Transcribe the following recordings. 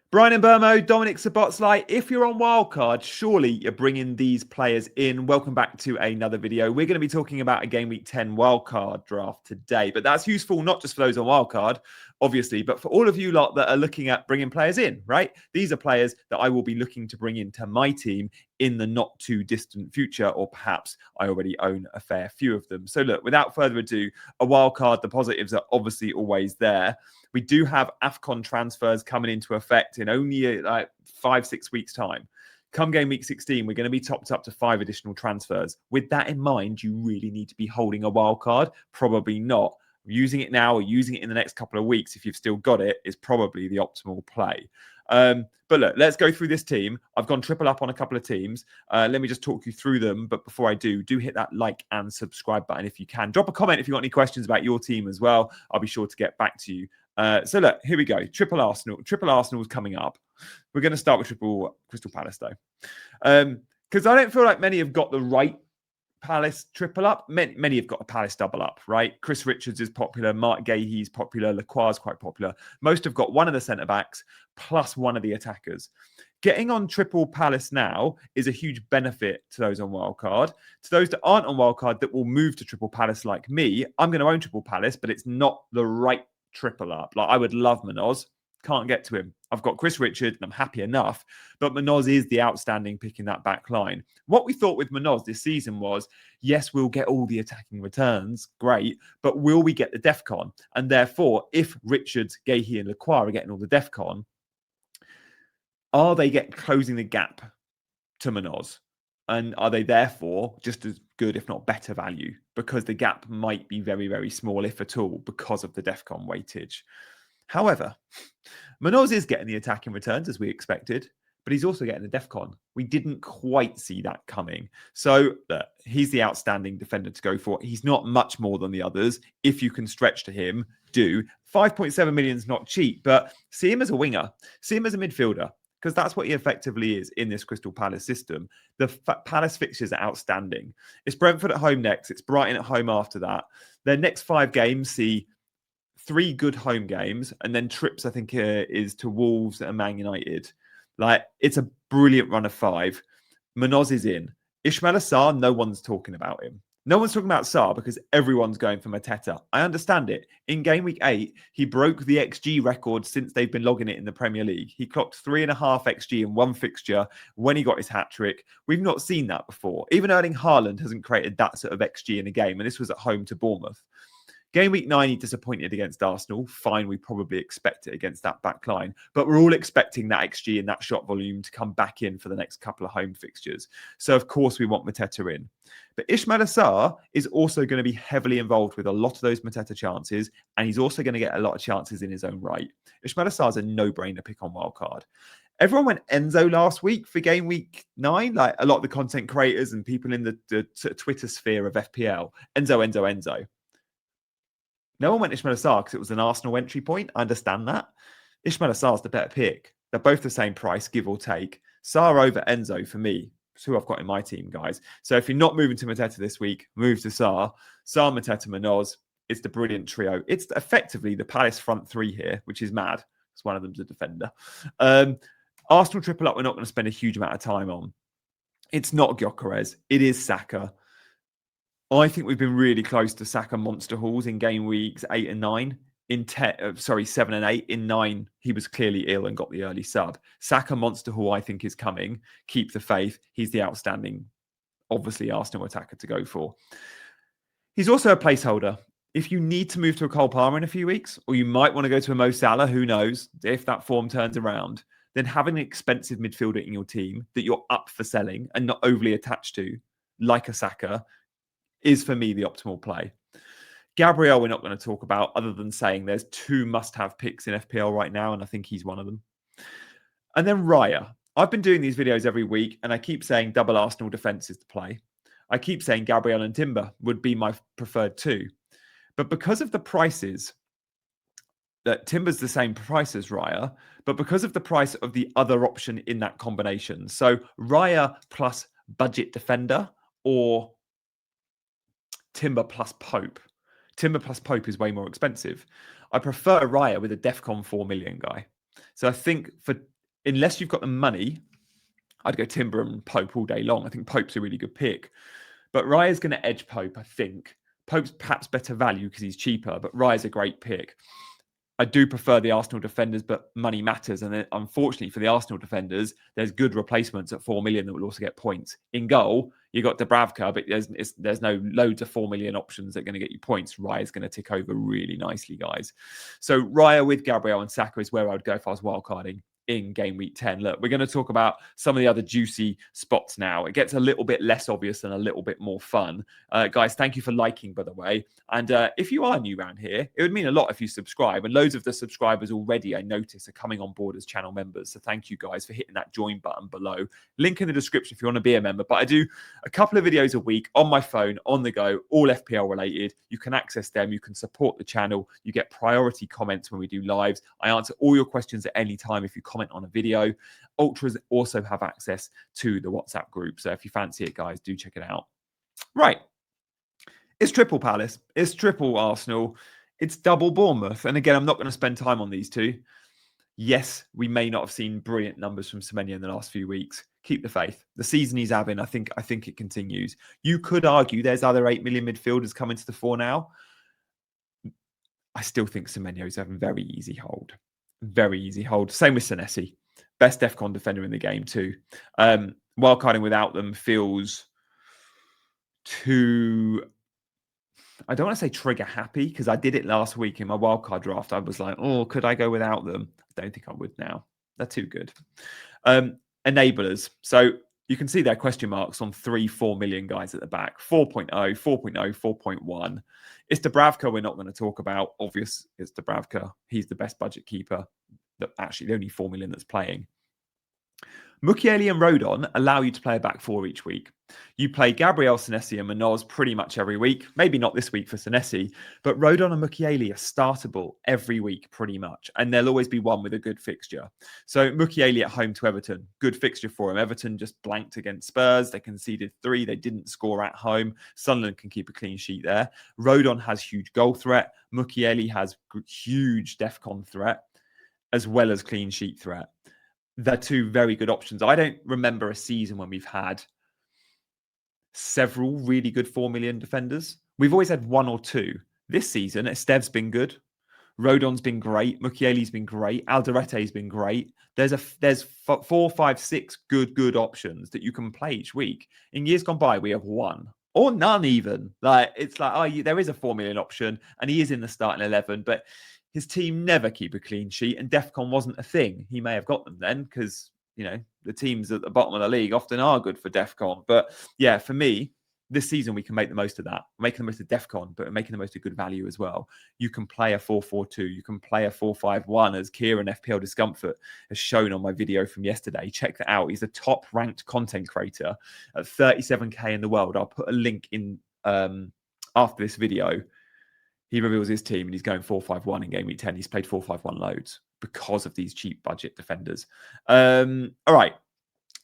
Brian and Mbeumo, Dominic Szoboszlai, if you're on Wildcard, surely you're bringing these players in. Welcome back to another video. We're going to be talking about a Game Week 10 Wildcard draft today, but that's useful not just for those on Wildcard, obviously, but for all of you lot that are looking at bringing players in, right? These are players that I will be looking to bring into my team in the not too distant future, or perhaps I already own a fair few of them. So look, without further ado, a Wildcard, the positives are obviously always there. We do have AFCON transfers coming into effect in only like 5-6 weeks' time. Come game week 16, we're going to be topped up to 5 additional transfers. With that in mind, you really need to be holding a wild card. Probably not. Using it now or using it in the next couple of weeks, if you've still got it, is probably the optimal play. But look, let's go through this team. I've gone triple up on a couple of teams. Let me just talk you through them. But before I do hit that like and subscribe button if you can. Drop a comment if you've got any questions about your team as well. I'll be sure to get back to you. So look, here we go. Triple Arsenal. Triple Arsenal is coming up. We're going to start with triple Crystal Palace though. Because I don't feel like many have got the right Palace triple up. Many have got a Palace double up, right? Chris Richards is popular. Mark Gahey's popular. Lacroix's quite popular. Most have got one of the centre-backs plus one of the attackers. Getting on triple Palace now is a huge benefit to those on Wildcard. To those that aren't on Wildcard that will move to triple Palace like me, I'm going to own triple Palace, but it's not the right triple up. Like I would love Munoz. Can't get to him. I've got Chris Richards and I'm happy enough, but Munoz is the outstanding pick in that back line. What we thought with Munoz this season was, yes, we'll get all the attacking returns, great, but will we get the DEFCON? And therefore, if Richards, Gahey and Lacroix are getting all the DEFCON, are they closing the gap to Munoz? And are they therefore just as good, if not better value? Because the gap might be very, very small, if at all, because of the DEFCON weightage. However, Munoz is getting the attacking returns as we expected, but he's also getting the DEFCON. We didn't quite see that coming. So he's the outstanding defender to go for. He's not much more than the others. If you can stretch to him, do. 5.7 million is not cheap, but see him as a winger. See him as a midfielder, because that's what he effectively is in this Crystal Palace system. The Palace fixtures are outstanding. It's Brentford at home next. It's Brighton at home after that. Their next 5 games see 3 good home games, and then trips, I think, is to Wolves and Man United. Like, it's a brilliant run of 5. Munoz is in. Ismaila Sarr, no one's talking about him. No one's talking about Sarr because everyone's going for Mateta. I understand it. In game week 8, he broke the XG record since they've been logging it in the Premier League. He clocked 3.5 XG in one fixture when he got his hat-trick. We've not seen that before. Even Erling Haaland hasn't created that sort of XG in a game, and this was at home to Bournemouth. Game week 9, he disappointed against Arsenal. Fine, we probably expect it against that back line. But we're all expecting that XG and that shot volume to come back in for the next couple of home fixtures. So, of course, we want Mateta in. But Ismaila Sarr is also going to be heavily involved with a lot of those Mateta chances, and he's also going to get a lot of chances in his own right. Ismaila Sarr is a no-brainer pick on Wildcard. Everyone went Enzo last week for game week 9. Like a lot of the content creators and people in the Twitter sphere of FPL. Enzo. No one went Ismaila Sarr because it was an Arsenal entry point. I understand that. Ismaila Sarr's the better pick. They're both the same price, give or take. Sarr over Enzo for me. It's who I've got in my team, guys. So if you're not moving to Mateta this week, move to Sarr. Sarr, Mateta, Munoz. It's the brilliant trio. It's effectively the Palace front 3 here, which is mad because one of them's a defender. Arsenal triple up, we're not going to spend a huge amount of time on. It's not Gyökeres. It is Saka. I think we've been really close to Saka monster hauls in game weeks 8 and 9. 7 and 8. In 9, he was clearly ill and got the early sub. Saka monster haul, I think, is coming. Keep the faith. He's the outstanding, obviously, Arsenal attacker to go for. He's also a placeholder. If you need to move to a Cole Palmer in a few weeks, or you might want to go to a Mo Salah, who knows, if that form turns around, then having an expensive midfielder in your team that you're up for selling and not overly attached to, like a Saka, is for me the optimal play. Gabriel, we're not going to talk about other than saying there's 2 must-have picks in FPL right now, and I think he's one of them. And then Raya. I've been doing these videos every week, and I keep saying double Arsenal defence is the play. I keep saying Gabriel and Timber would be my preferred 2. But because of the prices, that Timber's the same price as Raya, but because of the price of the other option in that combination, so Raya plus budget defender or Timber plus Pope. Timber plus Pope is way more expensive. I prefer Raya with a DEFCON 4 million guy. So I think for unless you've got the money, I'd go Timber and Pope all day long. I think Pope's a really good pick. But Raya's going to edge Pope, I think. Pope's perhaps better value because he's cheaper, but Raya's a great pick. I do prefer the Arsenal defenders, but money matters. And then, unfortunately for the Arsenal defenders, there's good replacements at 4 million that will also get points. In goal, you got Dubravka, but there's no loads of 4 million options that are going to get you points. Raya's going to tick over really nicely, guys. So Raya with Gabriel and Saka is where I would go if I was wildcarding in game week 10. Look, we're going to talk about some of the other juicy spots now. It gets a little bit less obvious and a little bit more fun. Guys, thank you for liking, by the way. And if you are new around here, it would mean a lot if you subscribe. And loads of the subscribers already, I notice, are coming on board as channel members. So thank you guys for hitting that join button below. Link in the description if you want to be a member. But I do a couple of videos a week on my phone, on the go, all FPL related. You can access them. You can support the channel. You get priority comments when we do lives. I answer all your questions at any time if you comment on a video. Ultras also have access to the WhatsApp group. So if you fancy it, guys, do check it out. Right. It's triple Palace. It's triple Arsenal. It's double Bournemouth. And again, I'm not going to spend time on these two. Yes, we may not have seen brilliant numbers from Semenyo in the last few weeks. Keep the faith. The season he's having, I think it continues. You could argue there's other 8 million midfielders coming to the fore now. I still think Semenyo's having very easy hold. Very easy hold. Same with Senesi. Best DEFCON defender in the game too. Wildcarding without them feels too... I don't want to say trigger happy because I did it last week in my wildcard draft. I was like, oh, could I go without them? I don't think I would now. They're too good. Enablers. So you can see their question marks on 3-4 million guys at the back. 4.0, 4.0, 4.1. It's Dubravka we're not going to talk about. Obvious, it's Dubravka. He's the best budget keeper. Actually, the only 4 million that's playing. Mukiele and Rodon allow you to play a back four each week. You play Gabriel, Senesi and Manoz pretty much every week. Maybe not this week for Senesi, but Rodon and Mukiele are startable every week pretty much. And there'll always be one with a good fixture. So Mukiele at home to Everton, good fixture for him. Everton just blanked against Spurs. They conceded 3. They didn't score at home. Sunderland can keep a clean sheet there. Rodon has huge goal threat. Mukiele has huge DEFCON threat as well as clean sheet threat. They're two very good options. I don't remember a season when we've had several really good 4 million defenders. We've always had one or two. This season, Estev's been good. Rodon's been great. Mukiele's been great. Alderete's been great. There's 4, 5, 6 good options that you can play each week. In years gone by, we have one or none even. Like it's like, oh, there is a 4 million option and he is in the starting 11, but his team never keep a clean sheet and DEFCON wasn't a thing. He may have got them then because, you know, the teams at the bottom of the league often are good for DEFCON. But yeah, for me, this season we can make the most of that. We're making the most of DEFCON, but we're making the most of good value as well. You can play a 4-4-2. You can play a 4-5-1 as Kieran FPL Discomfort has shown on my video from yesterday. Check that out. He's a top ranked content creator at 37k in the world. I'll put a link in after this video. He reveals his team and he's going 4-5-1 in game week 10. He's played 4-5-1 loads because of these cheap budget defenders. All right.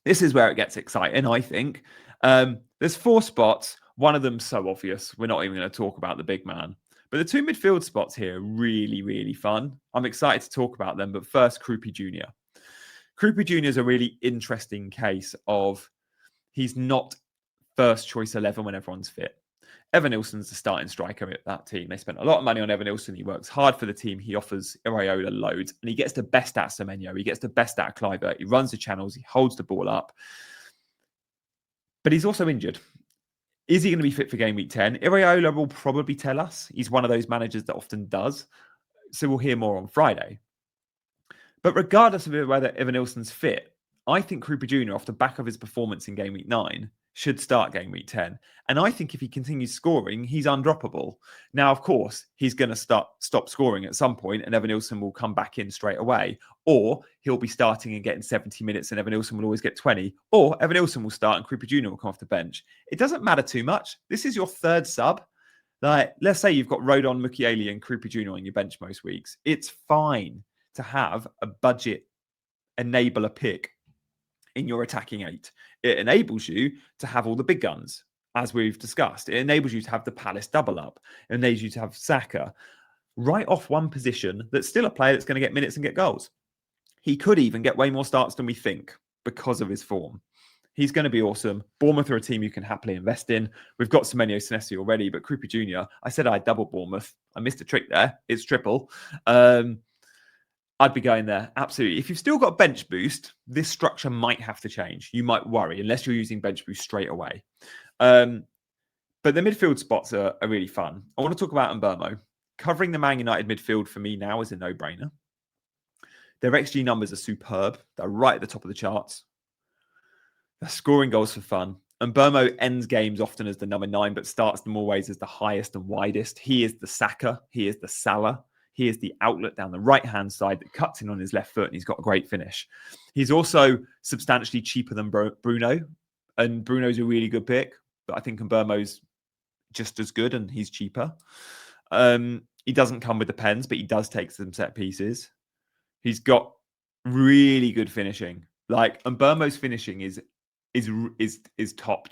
This is where it gets exciting, I think. There's 4 spots. One of them so obvious. We're not even going to talk about the big man. But the 2 midfield spots here are really, really fun. I'm excited to talk about them. But first, Kroupi Jr. Kroupi Jr. is a really interesting case of he's not first choice 11 when everyone's fit. Evan Nilsson's the starting striker at that team. They spent a lot of money on Evan Nilsson. He works hard for the team. He offers Iraola loads. And he gets the best out of Semenyo. He gets the best out of Kluivert. He runs the channels. He holds the ball up. But he's also injured. Is he going to be fit for game week 10? Iraola will probably tell us. He's one of those managers that often does. So we'll hear more on Friday. But regardless of whether Evan Nilsson's fit, I think Kroupi Jr., off the back of his performance in game week 9, should start game week 10. And I think if he continues scoring, he's undroppable. Now, of course, he's going to stop scoring at some point and Evan Nilsson will come back in straight away. Or he'll be starting and getting 70 minutes and Evan Nilsson will always get 20. Or Evan Nilsson will start and Kroupi Jr. will come off the bench. It doesn't matter too much. This is your 3rd sub. Like, let's say you've got Rodon, Mukiele and Kroupi Jr. on your bench most weeks. It's fine to have a budget enabler pick in your attacking 8. It enables you to have all the big guns, as we've discussed. It enables you to have the Palace double up. It enables you to have Saka right off one position that's still a player that's going to get minutes and get goals. He could even get way more starts than we think because of his form. He's going to be awesome. Bournemouth are a team you can happily invest in. We've got Semenyo Senesi already, but Kroupi Jr., I said I'd double Bournemouth. I missed a trick there. It's triple. I'd be going there. Absolutely. If you've still got bench boost, this structure might have to change. You might worry unless you're using bench boost straight away. But the midfield spots are really fun. I want to talk about Mbeumo. Covering the Man United midfield for me now is a no-brainer. Their XG numbers are superb. They're right at the top of the charts. They're scoring goals for fun. Mbeumo ends games often as the number 9, but starts them always as the highest and widest. He is the Saka. He is the Salah. He is the outlet down the right-hand side that cuts in on his left foot, and he's got a great finish. He's also substantially cheaper than Bruno, and Bruno's a really good pick, but I think Mbeumo's just as good, and he's cheaper. He doesn't come with the pens, but he does take some set pieces. He's got really good finishing. Like, Mbeumo's finishing is top.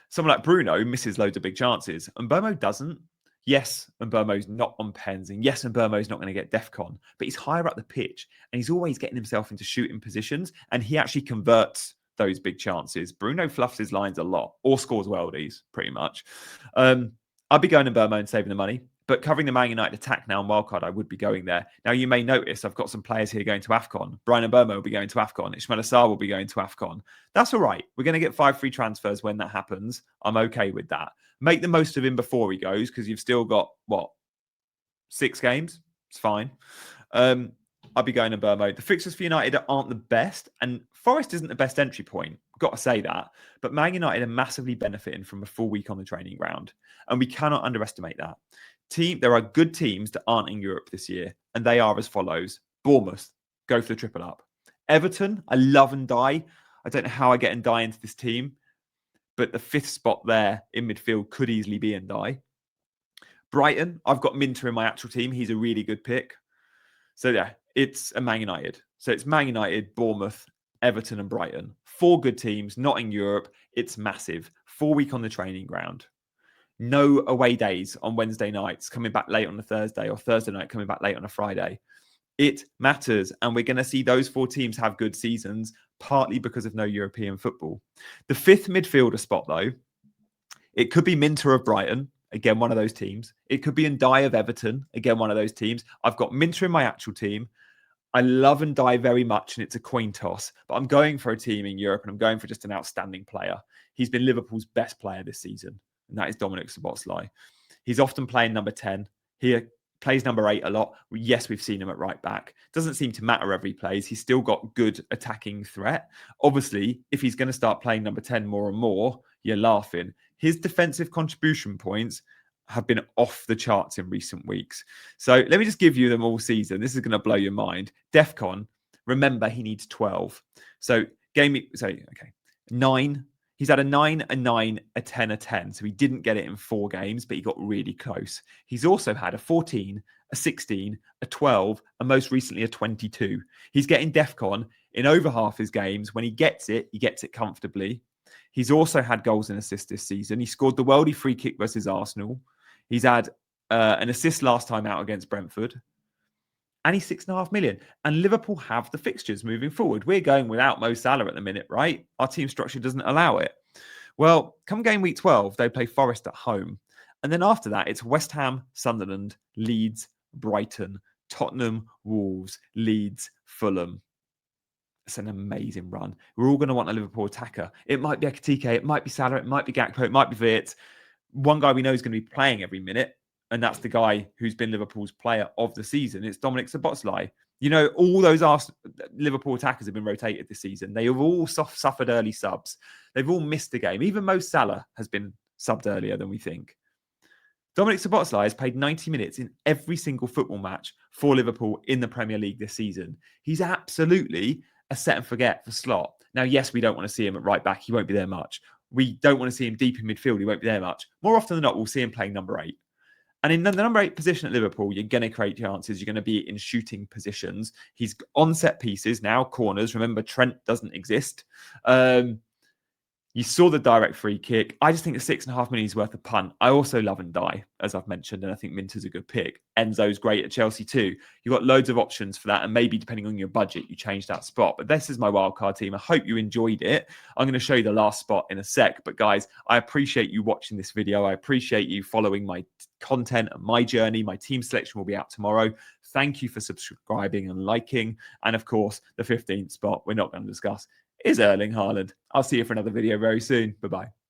Someone like Bruno misses loads of big chances. Mbeumo doesn't. Yes, Mbeumo's not on pens, and yes, Mbeumo's not going to get DEFCON, but he's higher up the pitch, and he's always getting himself into shooting positions, and he actually converts those big chances. Bruno fluffs his lines a lot, or scores worldies, pretty much. I'd be going to Mbeumo and saving the money, but covering the Man United attack now on Wildcard, I would be going there. Now, you may notice I've got some players here going to AFCON. Brian Mbeumo will be going to AFCON. Ismaila Sarr will be going to AFCON. That's all right. We're going to get 5 free transfers when that happens. I'm okay with that. Make the most of him before he goes, because you've still got, 6 games? It's fine. I'll be going to Mbeumo. The fixtures for United aren't the best, and Forest isn't the best entry point. Got to say that. But Man United are massively benefiting from a full week on the training ground, and we cannot underestimate that. There are good teams that aren't in Europe this year, and they are as follows. Bournemouth, go for the triple up. Everton, I love and die. I don't know how I get and die into this team, but the 5th spot there in midfield could easily be and die. Brighton, I've got Minter in my actual team. He's a really good pick. So yeah, it's a Man United. So it's Man United, Bournemouth, Everton and Brighton. 4 good teams, not in Europe. It's massive. 4 week on the training ground. No away days on Wednesday nights, coming back late on a Thursday, or Thursday night coming back late on a Friday. It matters. And we're going to see those 4 teams have good seasons, partly because of no European football. The 5th midfielder spot, though, it could be Minter of Brighton. Again, one of those teams. It could be Ndiaye of Everton. Again, one of those teams. I've got Minter in my actual team. I love Ndiaye very much, and it's a coin toss. But I'm going for a team in Europe, and I'm going for just an outstanding player. He's been Liverpool's best player this season, and that is Dominic Szoboszlai. He's often playing number 10. He plays number 8 a lot. Yes, we've seen him at right back. Doesn't seem to matter wherever he plays. He's still got good attacking threat. Obviously, if he's going to start playing number 10 more and more, you're laughing. His defensive contribution points have been off the charts in recent weeks. So let me just give you them all season. This is going to blow your mind. DEFCON, remember, he needs 12. So 9. He's had a 9, a 9, a 10, a 10. So he didn't get it in 4 games, but he got really close. He's also had a 14, a 16, a 12, and most recently a 22. He's getting DEFCON in over half his games. When he gets it comfortably. He's also had goals and assists this season. He scored the worldie free kick versus Arsenal. He's had an assist last time out against Brentford. And he's 6.5 million. And Liverpool have the fixtures moving forward. We're going without Mo Salah at the minute, right? Our team structure doesn't allow it. Well, come game week 12, they play Forest at home. And then after that, it's West Ham, Sunderland, Leeds, Brighton, Tottenham, Wolves, Leeds, Fulham. It's an amazing run. We're all going to want a Liverpool attacker. It might be Ekitike, it might be Salah, it might be Gakpo, it might be Wirtz. One guy we know is going to be playing every minute, and that's the guy who's been Liverpool's player of the season. It's Dominic Szoboszlai. You know, all those Liverpool attackers have been rotated this season. They have all suffered early subs. They've all missed a game. Even Mo Salah has been subbed earlier than we think. Dominic Szoboszlai has played 90 minutes in every single football match for Liverpool in the Premier League this season. He's absolutely a set and forget for slot. Now, yes, we don't want to see him at right back. He won't be there much. We don't want to see him deep in midfield. He won't be there much. More often than not, we'll see him playing number 8. And in the number 8 position at Liverpool, you're going to create chances. You're going to be in shooting positions. He's on set pieces now, corners. Remember, Trent doesn't exist. You saw the direct free kick. I just think the 6.5 million is worth a punt. I also love and die, as I've mentioned, and I think Minter's a good pick. Enzo's great at Chelsea too. You've got loads of options for that, and maybe depending on your budget, you change that spot. But this is my wildcard team. I hope you enjoyed it. I'm going to show you the last spot in a sec. But guys, I appreciate you watching this video. I appreciate you following my content and my journey. My team selection will be out tomorrow. Thank you for subscribing and liking. And of course, the 15th spot we're not going to discuss is Erling Haaland. I'll see you for another video very soon. Bye-bye.